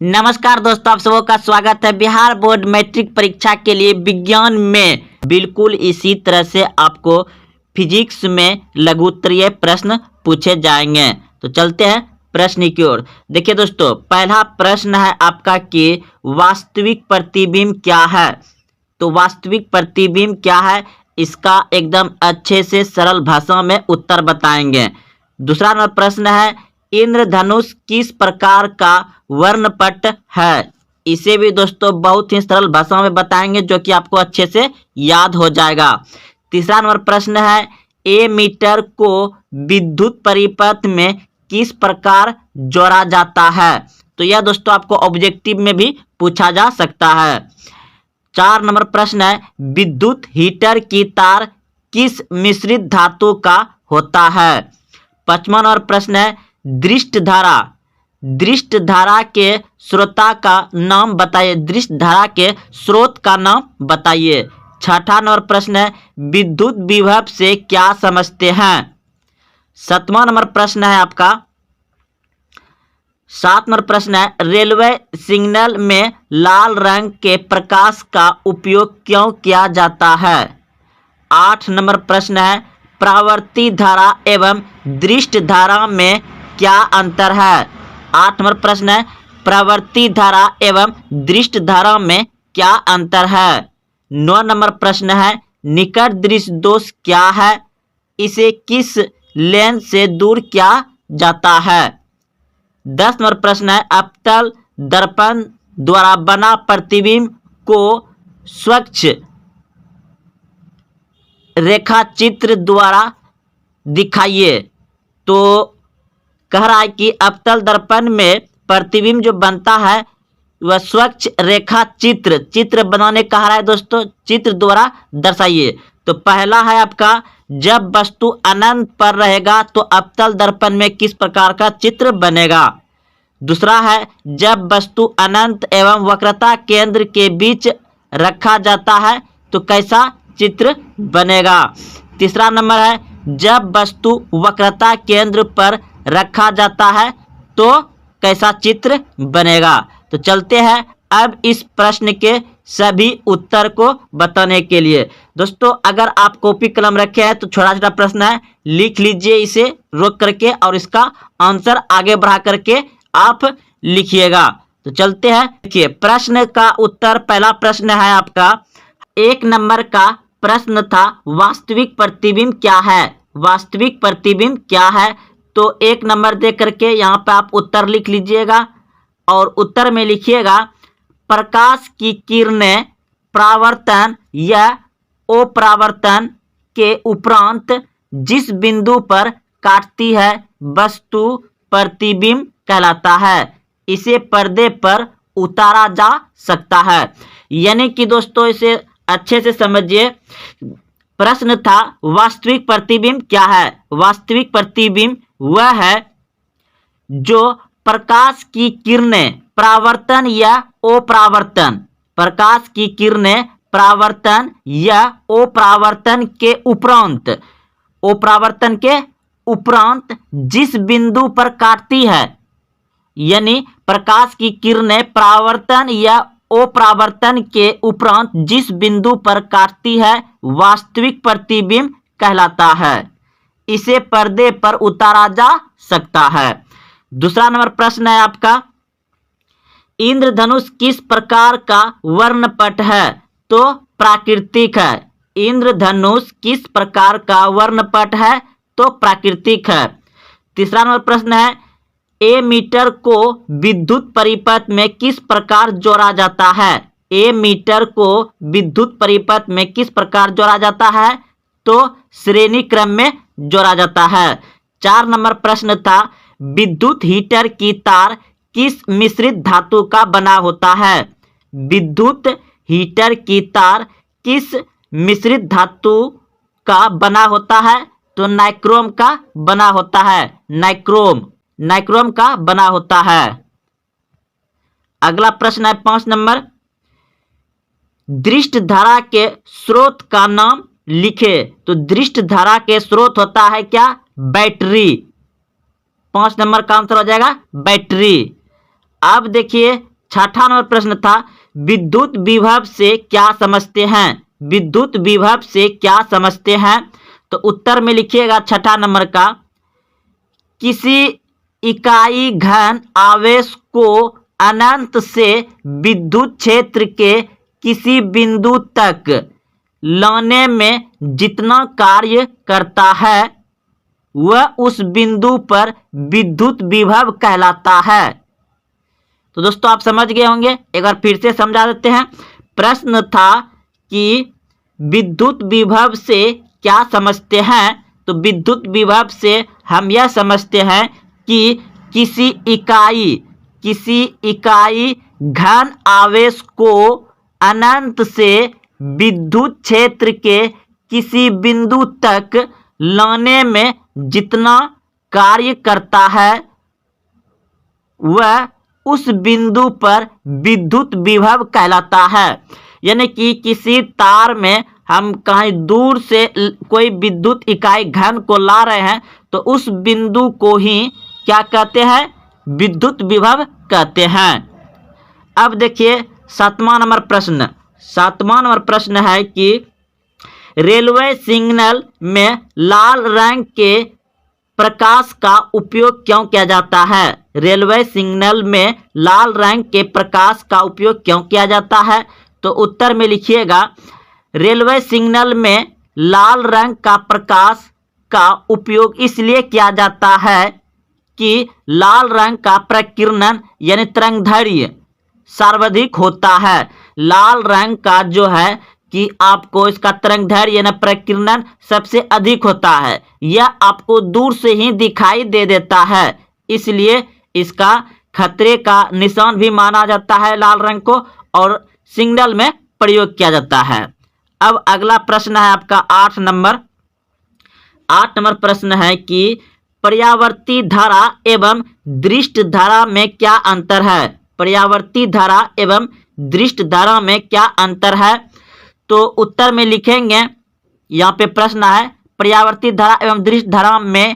नमस्कार दोस्तों, आप सबों का स्वागत है। बिहार बोर्ड मैट्रिक परीक्षा के लिए विज्ञान में बिल्कुल इसी तरह से आपको फिजिक्स में लघु उत्तरीय प्रश्न पूछे जाएंगे। तो चलते हैं प्रश्न की ओर। देखिए दोस्तों, पहला प्रश्न है आपका कि वास्तविक प्रतिबिंब क्या है। तो वास्तविक प्रतिबिंब क्या है, इसका एकदम अच्छे से सरल भाषा में उत्तर बताएंगे। दूसरा नंबर प्रश्न है, इंद्रधनुष किस प्रकार का वर्णपट है। इसे भी दोस्तों बहुत ही सरल भाषा में बताएंगे, जो कि आपको अच्छे से याद हो जाएगा। तीसरा नंबर प्रश्न है, एमीटर को विद्युत परिपथ में किस प्रकार जोड़ा जाता है। तो यह दोस्तों आपको ऑब्जेक्टिव में भी पूछा जा सकता है। 4 नंबर प्रश्न है, विद्युत हीटर की तार किस मिश्रित धातु का होता है। 5वां नंबर प्रश्न है, दृष्ट धारा के स्रोता का नाम बताइए। दृष्ट धारा के स्रोत का नाम बताइए। 6वां नंबर प्रश्न है, विद्युत विभव से क्या समझते हैं। 7वां नंबर प्रश्न है आपका 7 नंबर प्रश्न है, रेलवे सिग्नल में लाल रंग के प्रकाश का उपयोग क्यों किया जाता है। 8 नंबर प्रश्न है, प्रावर्ती धारा एवं दृष्ट धारा में क्या अंतर है। 8 नंबर प्रश्न है, प्रावर्ती धारा एवं दृष्ट धारा में क्या अंतर है। 9 नंबर प्रश्न है, निकट दृष्टि दोष क्या है, इसे किस लेंस से दूर किया जाता है। 10 नंबर प्रश्न है, अवतल दर्पण द्वारा बना प्रतिबिंब को स्वच्छ रेखा चित्र द्वारा दिखाइए। तो कह रहा है कि अवतल दर्पण में प्रतिबिंब जो बनता है वह स्वच्छ रेखा चित्र बनाने कह रहा है दोस्तों, चित्र द्वारा दर्शाइए। तो पहला है आपका, जब वस्तु अनंत पर रहेगा तो अवतल दर्पण में किस प्रकार का चित्र बनेगा। दूसरा है, जब वस्तु अनंत एवं वक्रता केंद्र के बीच रखा जाता है तो कैसा चित्र बनेगा। तीसरा नंबर है, जब वस्तु वक्रता केंद्र पर रखा जाता है तो कैसा चित्र बनेगा। तो चलते हैं अब इस प्रश्न के सभी उत्तर को बताने के लिए। दोस्तों, अगर आप कॉपी कलम रखे हैं तो छोटा छोटा प्रश्न है, लिख लीजिए इसे रोक करके और इसका आंसर आगे बढ़ा करके आप लिखिएगा। तो चलते हैं। देखिए प्रश्न का उत्तर, पहला प्रश्न है आपका 1 नंबर का प्रश्न था, वास्तविक प्रतिबिंब क्या है। वास्तविक प्रतिबिंब क्या है, तो 1 नंबर दे करके यहाँ पे आप उत्तर लिख लीजिएगा और उत्तर में लिखिएगा, प्रकाश की किरणें परावर्तन या अपरावर्तन के उपरांत जिस बिंदु पर काटती है वस्तु प्रतिबिंब कहलाता है। इसे पर्दे पर उतारा जा सकता है। यानी कि दोस्तों इसे अच्छे से समझिए। प्रश्न था वास्तविक प्रतिबिंब क्या है। वास्तविक प्रतिबिंब वह है जो प्रकाश की किरणें परावर्तन या अपरावर्तन, प्रकाश की किरणें परावर्तन या अपरावर्तन के उपरांत, अपरावर्तन के उपरांत जिस बिंदु पर काटती है, यानी प्रकाश की किरणें परावर्तन या अपरावर्तन के उपरांत जिस बिंदु पर काटती है वास्तविक प्रतिबिंब कहलाता है। इसे पर्दे पर उतारा जा सकता है। दूसरा नंबर प्रश्न है आपका, इंद्रधनुष किस प्रकार का वर्णपट है। तो प्राकृतिक है। इंद्रधनुष किस प्रकार का वर्णपट है, तो प्राकृतिक है। तीसरा नंबर प्रश्न है, एमीटर को विद्युत परिपथ में किस प्रकार जोड़ा जाता है। एमीटर को विद्युत परिपथ में किस प्रकार जोड़ा जाता है, तो श्रेणी क्रम में जोड़ा जाता है। 4 नंबर प्रश्न था, विद्युत हीटर की तार किस मिश्रित धातु का बना होता है। विद्युत हीटर की तार किस मिश्रित धातु का बना होता है, तो नाइक्रोम का बना होता है। नाइक्रोम का बना होता है। अगला प्रश्न है 5 नंबर, दृष्ट धारा के स्रोत का नाम लिखे। तो दृष्ट धारा के स्रोत होता है क्या, बैटरी। 5 नंबर का आंसर हो जाएगा बैटरी। अब देखिए 6ठा नंबर प्रश्न था, विद्युत विभव से क्या समझते हैं? विद्युत विभव से क्या समझते हैं? तो उत्तर में लिखिएगा 6ठा नंबर का, किसी इकाई घन आवेश को अनंत से विद्युत क्षेत्र के किसी बिंदु तक लाने में जितना कार्य करता है वह उस बिंदु पर विद्युत विभव कहलाता है। तो दोस्तों आप समझ गए होंगे, एक बार फिर से समझा देते हैं। प्रश्न था कि विद्युत विभव से क्या समझते हैं? तो विद्युत विभव से हम यह समझते हैं कि किसी इकाई घन आवेश को अनंत से विद्युत क्षेत्र के किसी बिंदु तक लाने में जितना कार्य करता है वह उस बिंदु पर विद्युत विभव कहलाता है। यानी कि किसी तार में हम कहीं दूर से कोई विद्युत इकाई घन को ला रहे हैं तो उस बिंदु को ही क्या कहते हैं? विद्युत विभव कहते हैं। अब देखिए 7वां नंबर प्रश्न। 7वां नंबर प्रश्न है कि रेलवे सिग्नल में लाल रंग के प्रकाश का उपयोग क्यों किया जाता है? रेलवे सिग्नल में लाल रंग के प्रकाश का उपयोग क्यों किया जाता है? तो उत्तर में लिखिएगा, रेलवे सिग्नल में लाल रंग का प्रकाश का उपयोग इसलिए किया जाता है कि लाल रंग का प्रकीर्णन यानी तरंगदैर्घ्य सर्वाधिक होता है। लाल रंग का जो है कि आपको इसका तरंगदैर्घ्य यानी प्रकीर्णन सबसे अधिक होता है। यह आपको दूर से ही दिखाई दे देता है, इसलिए इसका खतरे का निशान भी माना जाता है लाल रंग को, और सिग्नल में प्रयोग किया जाता है। अब अगला प्रश्न है आपका 8 नंबर। 8 नंबर प्रश्न है कि पर्यावर्ती धारा एवं दृष्ट धारा में क्या अंतर है? पर्यावर्ती धारा एवं दृष्ट धारा में क्या अंतर है? तो उत्तर में लिखेंगे, यहाँ पे प्रश्न है पर्यावर्ती धारा एवं दृष्ट धारा में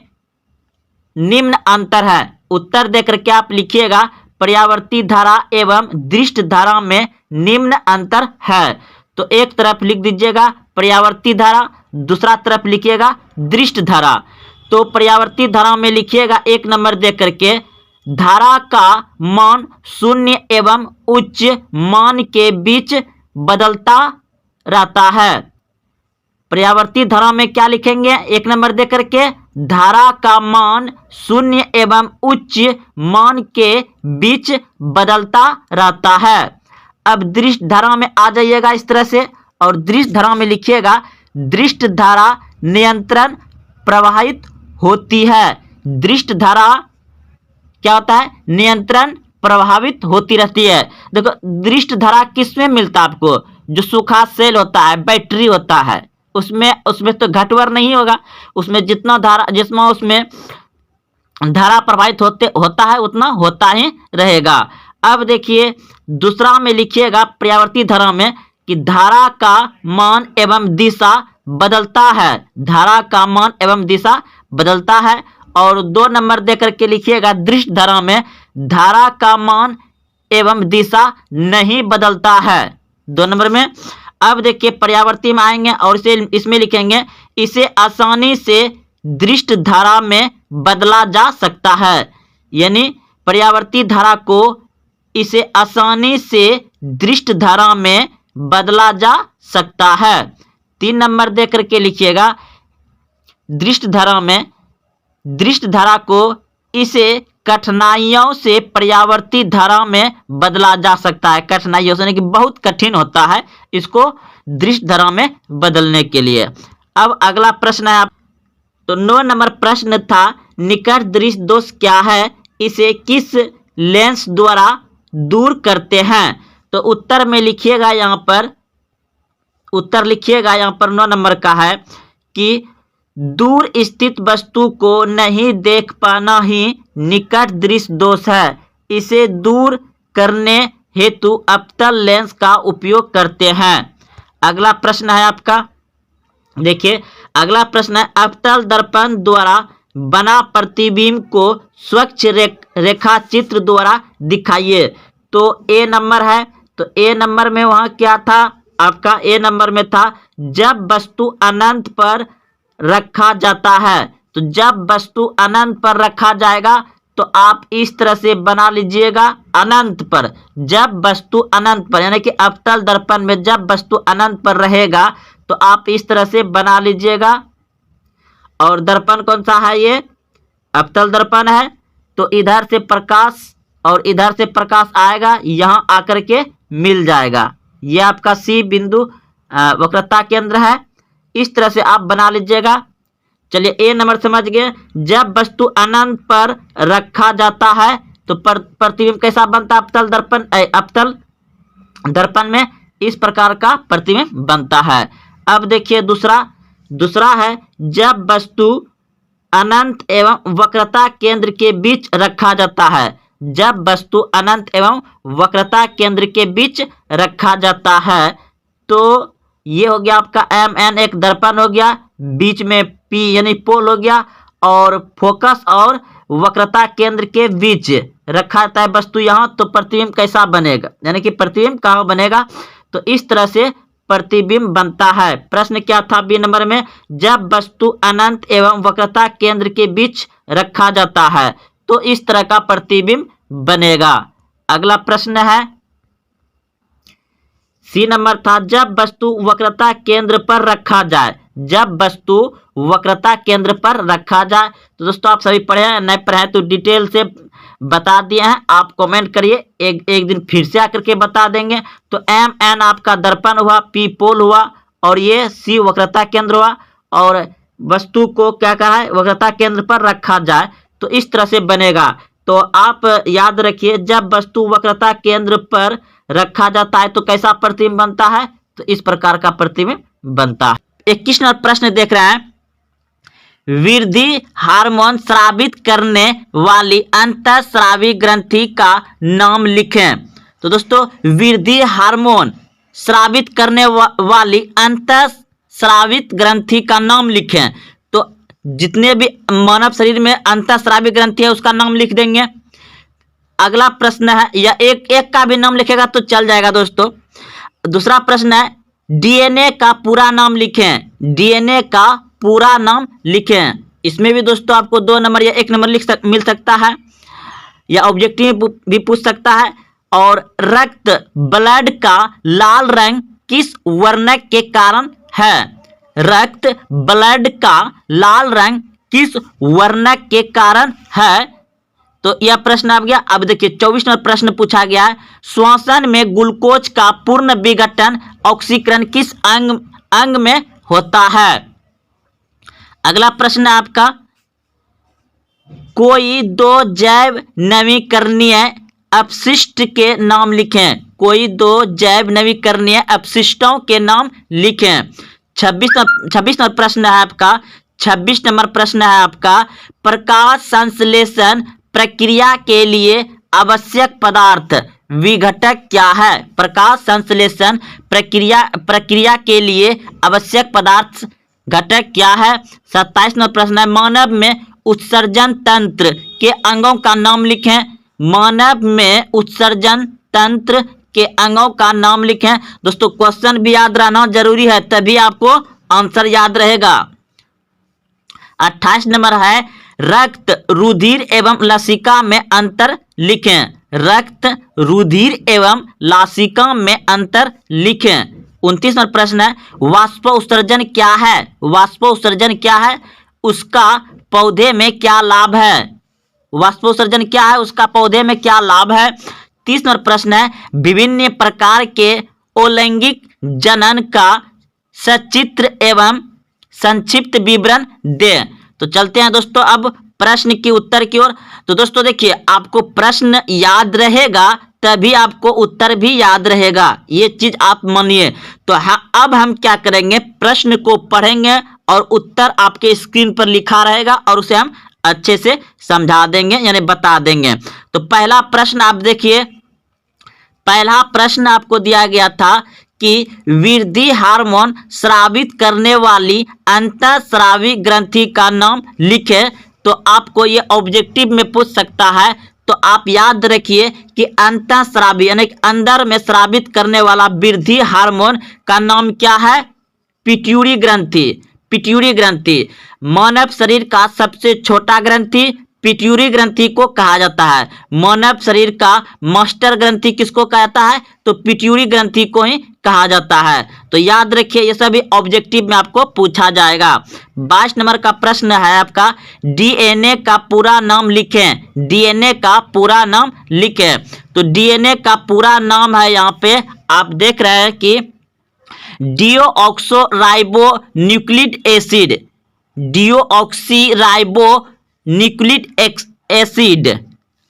निम्न अंतर है। उत्तर देकर के आप लिखिएगा, पर्यावर्ती धारा एवं दृष्ट धारा में निम्न अंतर है। तो एक तरफ लिख दीजिएगा पर्यावर्ती धारा, दूसरा तरफ लिखिएगा दृष्ट धारा। तो पर्यावर्ती धारा में लिखिएगा 1 नंबर दे करके, धारा का मान शून्य एवं उच्च मान के बीच बदलता रहता है। पर्यावर्ती धारा में क्या लिखेंगे 1 नंबर दे करके, धारा का मान शून्य एवं उच्च मान के बीच बदलता रहता है। अब दृष्ट धारा में आ जाइएगा इस तरह से, और दृष्ट धारा में लिखिएगा, दृष्ट धारा नियंत्रण प्रवाहित होती है। दृष्ट धारा क्या होता है? नियंत्रण प्रभावित होती रहती है। देखो दृष्ट धारा किसमें मिलता है आपको? जो सूखा सेल होता है, बैटरी होता है, उसमें तो घटवर नहीं होगा। उसमें जितना धारा प्रवाहित होता है उतना होता ही रहेगा। अब देखिए दूसरा में लिखिएगा पर्यावर्ती धारा में कि धारा का मान एवं दिशा बदलता है। धारा का मान एवं दिशा बदलता है। और 2 नंबर देकर के लिखिएगा दृष्ट धारा में धारा का मान एवं दिशा नहीं बदलता है। 2 नंबर में। अब देखिए पर्यावर्ती में आएंगे और इसमें लिखेंगे, इसे आसानी से दृष्ट धारा में बदला जा सकता है। यानी पर्यावर्ती धारा को इसे आसानी से दृष्ट धारा में बदला जा सकता है। 3 नंबर दे करके लिखिएगा, दृष्ट धारा में दृष्ट धारा को इसे कठिनाइयों से पर्यावर्ती धारा में बदला जा सकता है। कठिनाइयों से, यानी कि बहुत कठिन होता है इसको दृष्ट धारा में बदलने के लिए। अब अगला प्रश्न है, तो 9 नंबर प्रश्न था, निकट दृष्ट दोष क्या है? इसे किस लेंस द्वारा दूर करते हैं? तो उत्तर में लिखिएगा, यहाँ पर उत्तर लिखिएगा, यहाँ पर 9 नंबर का है कि दूर स्थित वस्तु को नहीं देख पाना ही निकट दृष्ट दोष है। इसे दूर करने हेतु अवतल लेंस का उपयोग करते हैं। अगला प्रश्न है आपका, देखिए अगला प्रश्न है, अवतल दर्पण द्वारा बना प्रतिबिंब को स्वच्छ रेखा चित्र द्वारा दिखाइए। तो ए नंबर है, तो ए नंबर में वहाँ क्या था आपका, ए नंबर में था जब वस्तु अनंत पर रखा जाता है। तो जब वस्तु अनंत पर रखा जाएगा तो आप इस तरह से बना लीजिएगा, अनंत पर, जब वस्तु अनंत पर, यानी कि अवतल दर्पण में जब वस्तु अनंत पर रहेगा तो आप इस तरह से बना लीजिएगा। और दर्पण कौन सा है, ये अवतल दर्पण है। तो इधर से प्रकाश और इधर से प्रकाश आएगा, यहाँ आकर के मिल जाएगा। ये आपका सी बिंदु वक्रता केंद्र है। इस तरह से आप बना लीजिएगा। चलिए ए नंबर समझ गए। जब वस्तु अनंत पर रखा जाता है तो प्रतिबिंब कैसा बनता है, अवतल दर्पण, अवतल दर्पण में इस प्रकार का प्रतिबिंब बनता है। अब देखिए दूसरा है जब वस्तु अनंत एवं वक्रता केंद्र के बीच रखा जाता है। जब वस्तु अनंत एवं वक्रता केंद्र के बीच रखा जाता है तो ये हो गया आपका MN, एक दर्पण हो गया, बीच में P यानी पोल हो गया, और फोकस और वक्रता केंद्र के बीच रखा जाता है वस्तु यहाँ। तो प्रतिबिंब कैसा बनेगा, यानी कि प्रतिबिंब कहाँ बनेगा, तो इस तरह से प्रतिबिंब बनता है। प्रश्न क्या था बी नंबर में, जब वस्तु अनंत एवं वक्रता केंद्र के बीच रखा जाता है तो इस तरह का प्रतिबिंब बनेगा। अगला प्रश्न है सी नंबर था जब वस्तु वक्रता केंद्र पर रखा जाए। जब वस्तु वक्रता केंद्र पर रखा जाए, तो दोस्तों आप सभी पढ़े हैं, नहीं पढ़े हैं तो डिटेल से बता दिए हैं। आप कमेंट करिए, एक दिन फिर से आकर के बता देंगे। तो MN आपका दर्पण हुआ, P पोल हुआ, और ये C वक्रता केंद्र हुआ, और वस्तु को क्या कहा है, वक्रता केंद्र पर रखा जाए तो इस तरह से बनेगा। तो आप याद रखिए, जब वस्तु वक्रता केंद्र पर रखा जाता है तो कैसा प्रतिबिंब बनता है, तो इस प्रकार का प्रतिबिंब बनता है। 21 नंबर प्रश्न देख रहे हैं, वृद्धि हार्मोन स्रावित करने वाली अंतःस्रावी ग्रंथि का नाम लिखें। तो दोस्तों वृद्धि हार्मोन स्रावित करने वाली अंतःस्रावित ग्रंथि का नाम लिखें। तो जितने भी मानव शरीर में अंतःस्रावी ग्रंथि है उसका नाम लिख देंगे। अगला प्रश्न है, या एक का भी नाम लिखेगा तो चल जाएगा दोस्तों। दूसरा प्रश्न है, DNA का पूरा नाम लिखें। DNA का पूरा नाम लिखें। इसमें भी दोस्तों आपको 2 नंबर या 1 नंबर मिल सकता है, या ऑब्जेक्टिव भी पूछ सकता है। और रक्त ब्लड का लाल रंग किस वर्णक के कारण है। रक्त ब्लड का लाल रंग किस वर्णक के कारण है। तो यह प्रश्न आ गया। अब देखिए 24 नंबर प्रश्न पूछा गया है, श्वसन में ग्लूकोज का पूर्ण विघटन ऑक्सीकरण किस अंग में होता है। अगला प्रश्न है आपका, कोई 2 जैव नवीकरणीय अपशिष्ट के नाम लिखें। कोई 2 जैव नवीकरणीय अपशिष्टों के नाम लिखें। 26 नंबर प्रश्न है आपका। 26 नंबर प्रश्न है आपका, प्रकाश संश्लेषण प्रक्रिया के लिए आवश्यक पदार्थ विघटक क्या है। प्रकाश संश्लेषण प्रक्रिया के लिए आवश्यक पदार्थ घटक क्या है। 27 नंबर प्रश्न है, मानव में उत्सर्जन तंत्र के अंगों का नाम लिखें। मानव में उत्सर्जन तंत्र के अंगों का नाम लिखें। दोस्तों क्वेश्चन भी याद रहना जरूरी है, तभी आपको आंसर याद रहेगा। 28 नंबर है, रक्त रुधिर एवं लसिका में अंतर लिखें। रक्त रुधिर एवं लसिका में अंतर लिखें। 29 नंबर प्रश्न है, वाष्पोत्सर्जन क्या है। वाष्पोत्सर्जन क्या है, उसका पौधे में क्या लाभ है। वाष्पोत्सर्जन क्या है, उसका पौधे में क्या लाभ है। 30 नंबर प्रश्न है, विभिन्न प्रकार के अलैंगिक जनन का सचित्र एवं संक्षिप्त विवरण दें। तो चलते हैं दोस्तों अब प्रश्न के उत्तर की ओर। तो दोस्तों देखिए, आपको प्रश्न याद रहेगा तभी आपको उत्तर भी याद रहेगा, ये चीज आप मानिए। तो अब हम क्या करेंगे, प्रश्न को पढ़ेंगे और उत्तर आपके स्क्रीन पर लिखा रहेगा और उसे हम अच्छे से समझा देंगे, यानी बता देंगे। तो पहला प्रश्न आप देखिए, पहला प्रश्न आपको दिया गया था कि वृद्धि हार्मोन स्रावित करने वाली अंतःस्रावी ग्रंथि का नाम लिखे। तो आपको ये ऑब्जेक्टिव में पूछ सकता है। तो आप याद रखिए कि अंतःस्रावी यानी कि अंदर में स्रावित करने वाला वृद्धि हार्मोन का नाम क्या है? पिट्यूटरी ग्रंथि। पिट्यूटरी ग्रंथि मानव शरीर का सबसे छोटा ग्रंथि पिट्यूटरी ग्रंथि को कहा जाता है। मानव शरीर का मास्टर ग्रंथि किसको कहा जाता है? तो पिट्यूटरी ग्रंथि को ही कहा जाता है। तो याद रखिए ये सभी ऑब्जेक्टिव में आपको पूछा जाएगा। 22 नंबर का प्रश्न है आपका, डीएनए का पूरा नाम लिखें। डीएनए का पूरा नाम लिखें। तो डीएनए का पूरा नाम है, यहाँ पे आप देख रहे हैं कि डीओक्सोराइबो न्यूक्लिक एसिड। डीओक्सीराइबो न्यूक्लिक एसिड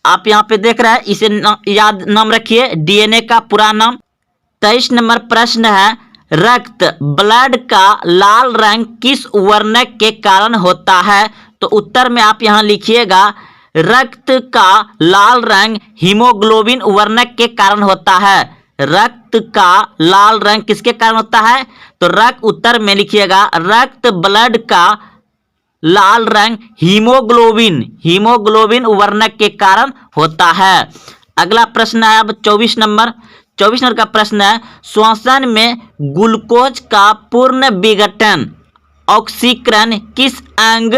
आप यहाँ पे देख रहे हैं, इसे याद नाम रखिए डीएनए का पूरा नाम। 23 नंबर प्रश्न है, रक्त ब्लड का लाल रंग किस वर्णक के कारण होता है? तो उत्तर में आप यहाँ लिखिएगा रक्त का लाल रंग हीमोग्लोबिन वर्णक के कारण होता है। रक्त का लाल रंग किसके कारण होता है? तो उत्तर में लिखिएगा रक्त ब्लड का लाल रंग हीमोग्लोबिन वर्णक के कारण होता है। अगला प्रश्न है अब 24 नंबर का प्रश्न है, श्वसन में ग्लूकोज का पूर्ण विघटन ऑक्सीकरण किस अंग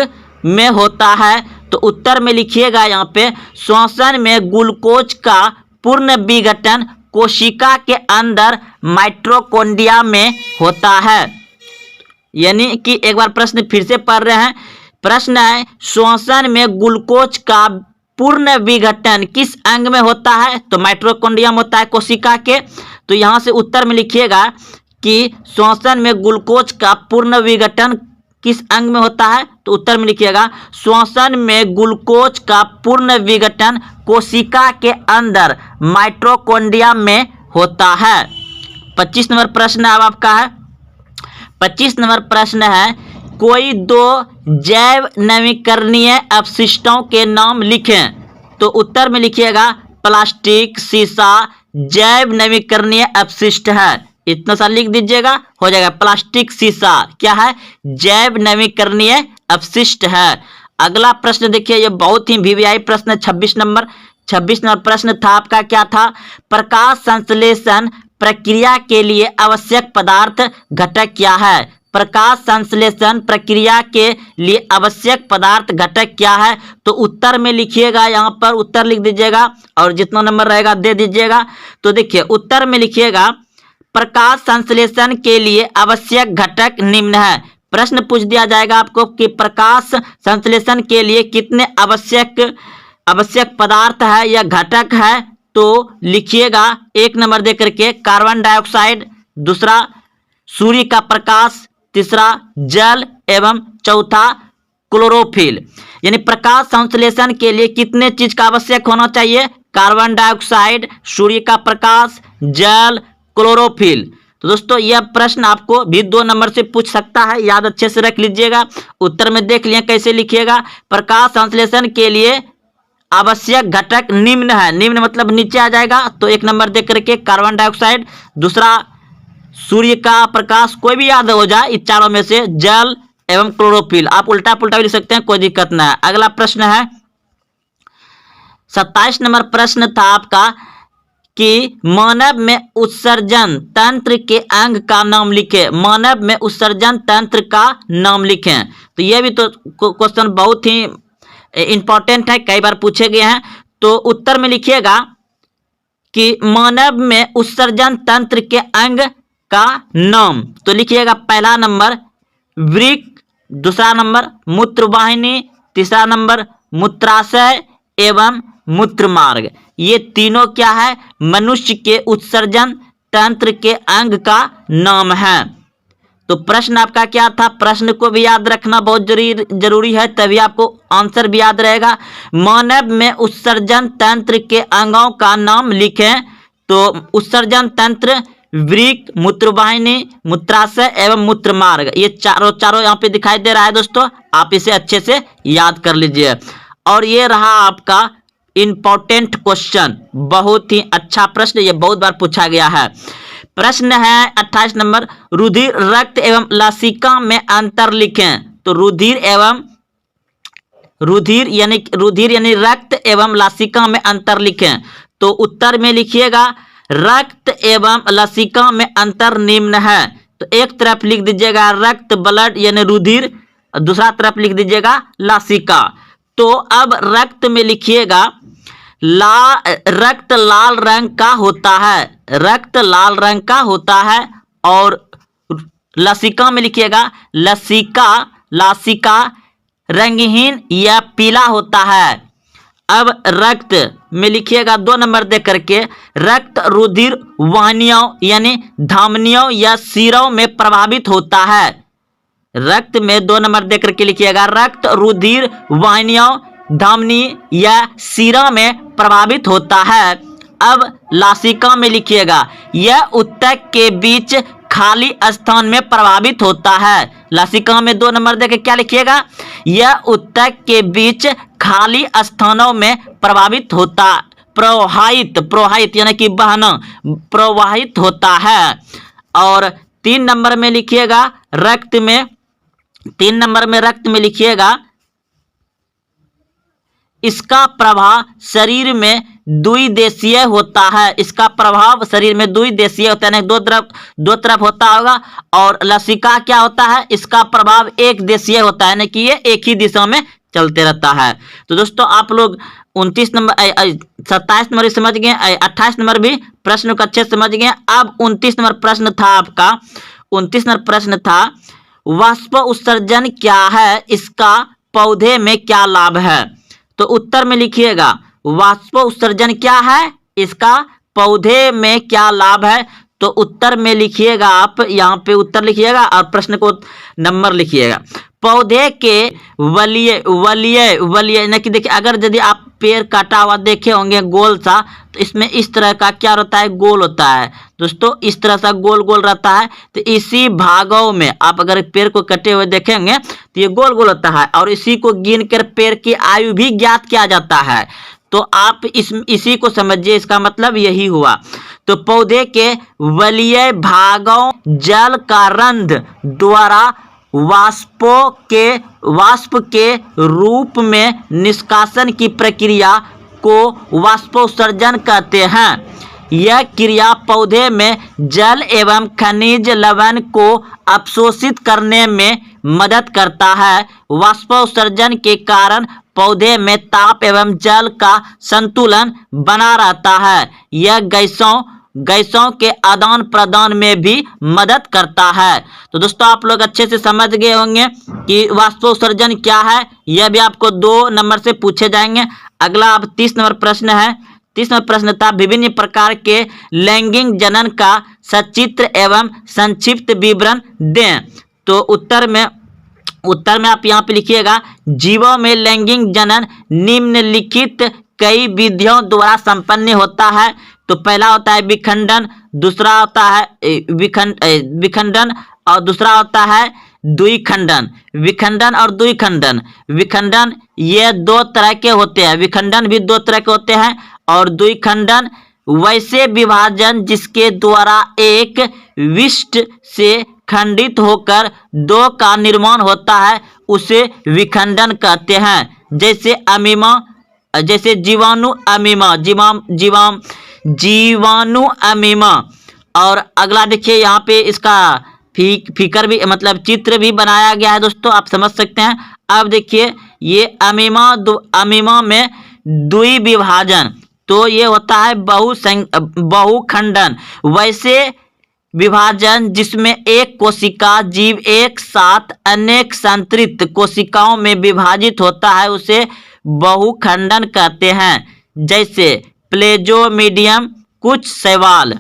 में होता है? तो उत्तर में लिखिएगा यहाँ पे श्वसन में ग्लूकोज का पूर्ण विघटन कोशिका के अंदर माइटोकॉन्ड्रिया में होता है। यानी कि एक बार प्रश्न फिर से पढ़ रहे हैं। प्रश्न है, श्वसन में ग्लूकोज का पूर्ण विघटन किस अंग में होता है? तो माइटोकॉन्ड्रिया में होता है कोशिका के। तो यहाँ से उत्तर में लिखिएगा कि श्वसन में ग्लूकोज का पूर्ण विघटन किस अंग में होता है? तो उत्तर में लिखिएगा श्वसन में ग्लूकोज का पूर्ण विघटन कोशिका के अंदर माइटोकॉन्ड्रिया में होता है। 25 नंबर प्रश्न अब आपका है। 25 नंबर प्रश्न है, कोई दो जैव नवीकरणीय अपशिष्टों के नाम लिखें। तो उत्तर में लिखिएगा प्लास्टिक, शीशा जैव नवीकरणीय अपशिष्ट है। इतना सा लिख दीजिएगा, हो जाएगा। प्लास्टिक, शीशा क्या है? जैव नवीकरणीय अपशिष्ट है। अगला प्रश्न देखिए, ये बहुत ही वीवीआई प्रश्न है। 26 नंबर प्रश्न था आपका, क्या था? प्रकाश संश्लेषण प्रक्रिया के लिए आवश्यक पदार्थ घटक क्या है? प्रकाश संश्लेषण प्रक्रिया के लिए आवश्यक पदार्थ घटक क्या है? तो उत्तर में लिखिएगा, यहाँ पर उत्तर लिख दीजिएगा और जितना नंबर रहेगा दे दीजिएगा। तो देखिए उत्तर में लिखिएगा प्रकाश संश्लेषण के लिए आवश्यक घटक निम्न है। प्रश्न पूछ दिया जाएगा आपको कि प्रकाश संश्लेषण के लिए कितने आवश्यक पदार्थ है या घटक है? तो लिखिएगा 1 नंबर दे करके कार्बन डाइऑक्साइड, दूसरा सूर्य का प्रकाश, तीसरा जल एवं चौथा क्लोरोफिल। यानी प्रकाश संश्लेषण के लिए कितने चीज का आवश्यक होना चाहिए? कार्बन डाइऑक्साइड, सूर्य का प्रकाश, जल, क्लोरोफिल। तो दोस्तों यह प्रश्न आपको भी 2 नंबर से पूछ सकता है, याद अच्छे से रख लीजिएगा। उत्तर में देख लिया कैसे लिखिएगा, प्रकाश संश्लेषण के लिए आवश्यक घटक निम्न है। निम्न मतलब नीचे आ जाएगा। तो 1 नंबर दे करके कार्बन डाइऑक्साइड, दूसरा सूर्य का प्रकाश, कोई भी याद हो जाए इस चारों में से, जल एवं क्लोरोफिल। आप उल्टा पुल्टा भी लिख सकते हैं, कोई दिक्कत ना है। अगला प्रश्न है 27 नंबर प्रश्न था आपका कि मानव में उत्सर्जन तंत्र के अंग का नाम लिखें। मानव में उत्सर्जन तंत्र का नाम लिखें। तो यह भी तो क्वेश्चन बहुत ही इंपॉर्टेंट है, कई बार पूछे गए हैं। तो उत्तर में लिखिएगा कि मानव में उत्सर्जन तंत्र के अंग का नाम। तो लिखिएगा पहला नंबर वृक्क, दूसरा नंबर मूत्रवाहिनी, तीसरा नंबर मूत्राशय एवं मूत्रमार्ग। ये तीनों क्या है? मनुष्य के उत्सर्जन तंत्र के अंग का नाम है। तो प्रश्न आपका क्या था? प्रश्न को भी याद रखना बहुत जरूरी है, तभी आपको आंसर भी याद रहेगा। मानव में उत्सर्जन तंत्र के अंगों का नाम लिखें। तो उत्सर्जन तंत्र वृक्क, मूत्रवाहिनी, मूत्राशय एवं मूत्रमार्ग, ये चारों यहाँ पे दिखाई दे रहा है दोस्तों। आप इसे अच्छे से याद कर लीजिए। और ये रहा आपका इंपॉर्टेंट क्वेश्चन, बहुत ही अच्छा प्रश्न, ये बहुत बार पूछा गया है। प्रश्न है 28 नंबर, रुधिर, रक्त एवं लसिका में अंतर लिखें। तो रुधिर रुधिर यानी रक्त एवं लसिका में अंतर लिखें। तो उत्तर में लिखिएगा रक्त एवं लसिका में अंतर निम्न है। तो एक तरफ लिख दीजिएगा रक्त ब्लड यानी रुधिर, दूसरा तरफ लिख दीजिएगा लसिका। तो अब रक्त में लिखिएगा रक्त लाल रंग का होता है, रक्त लाल रंग का होता है। और लसिका में लिखिएगा लासिका रंगहीन या पीला होता है। अब रक्त में लिखिएगा 2 नंबर दे करके रक्त रुधिर वाहिनियों यानी धमनियों या सिरों में प्रभावित होता है। रक्त में 2 नंबर दे करके लिखिएगा रक्त रुधिर वाहिनियों धमनी या सिरा में प्रभावित होता है। अब लसिका में लिखिएगा यह ऊतक के बीच खाली स्थान में प्रभावित होता है। लसिका में 2 नंबर देके क्या लिखिएगा यह ऊतक के बीच खाली स्थानों में प्रवाहित यानी कि बहना प्रवाहित होता है। और 3 नंबर में लिखिएगा रक्त में लिखिएगा इसका प्रभाव शरीर में द्विदेशीय होता है। इसका प्रभाव शरीर में द्विदेशीय होता है, दो तरफ होता होगा। और लसिका क्या होता है, इसका प्रभाव एक देशीय होता है, यानी कि ये एक ही दिशा में चलते रहता है। तो दोस्तों आप लोग 27 नंबर समझ गए, 28 नंबर भी प्रश्न को अच्छे समझ गए। अब 29 नंबर प्रश्न था आपका, 29 नंबर प्रश्न था वाष्प उत्सर्जन क्या है, इसका पौधे में क्या लाभ है। तो उत्तर में लिखिएगा वाष्प उत्सर्जन क्या है, इसका पौधे में क्या लाभ है। तो उत्तर में लिखिएगा आप यहाँ पे उत्तर लिखिएगा और प्रश्न को नंबर लिखिएगा। पौधे के वलीय यानी कि देखिए अगर यदि आप पेड़ काटा हुआ देखे होंगे गोल सा, तो इसमें इस तरह का क्या होता है, गोल होता है दोस्तों, इस तरह सा गोल गोल रहता है। तो इसी भागों में आप अगर पेड़ को कटे हुए देखेंगे तो ये गोल गोल होता है और इसी को गिन कर पेड़ की आयु भी ज्ञात किया जाता है। तो आप इसी को समझिए, इसका मतलब यही हुआ। तो पौधे के वलीय भागों जल का रंध्र द्वारा वाष्प के रूप में निष्कासन की प्रक्रिया को वाष्पोत्सर्जन कहते हैं। यह क्रिया पौधे में जल एवं खनिज लवण को अवशोषित करने में मदद करता है। वाष्पोत्सर्जन के कारण पौधे में ताप एवं जल का संतुलन बना रहता है। यह गैसों के आदान प्रदान में भी मदद करता है। तो दोस्तों आप लोग अच्छे से समझ गए होंगे कि वाष्पोत्सर्जन क्या है, यह भी आपको 2 नंबर से पूछे जाएंगे। अगला अब 30 नंबर प्रश्न है। 30 नंबर प्रश्न था विभिन्न प्रकार के लैंगिक जनन का सचित्र एवं संक्षिप्त विवरण दें। तो उत्तर में आप यहाँ पे लिखिएगा जीवों में लैंगिक जनन निम्नलिखित कई विधियों द्वारा संपन्न होता है। तो पहला होता है विखंडन, दूसरा होता है विखंडन और दूसरा होता है द्विखंडन। विखंडन और द्विखंडन, विखंडन ये 2 तरह के होते हैं, विखंडन भी 2 तरह के होते हैं। और द्विखंडन वैसे विभाजन जिसके द्वारा एक विशिष्ट से खंडित होकर 2 का निर्माण होता है उसे विखंडन कहते हैं। जैसे जीवाणु अमीमा। और अगला देखिए यहाँ पे इसका फिकर भी मतलब चित्र भी बनाया गया है दोस्तों, आप समझ सकते हैं। अब देखिए ये अमीमा में द्विविभाजन, तो ये होता है बहुखंडन। वैसे विभाजन जिसमें एक कोशिका जीव एक साथ अनेक संतृप्त कोशिकाओं में विभाजित होता है उसे बहुखंडन कहते हैं। जैसे प्लेजोमीडियम, कुछ शैवाल।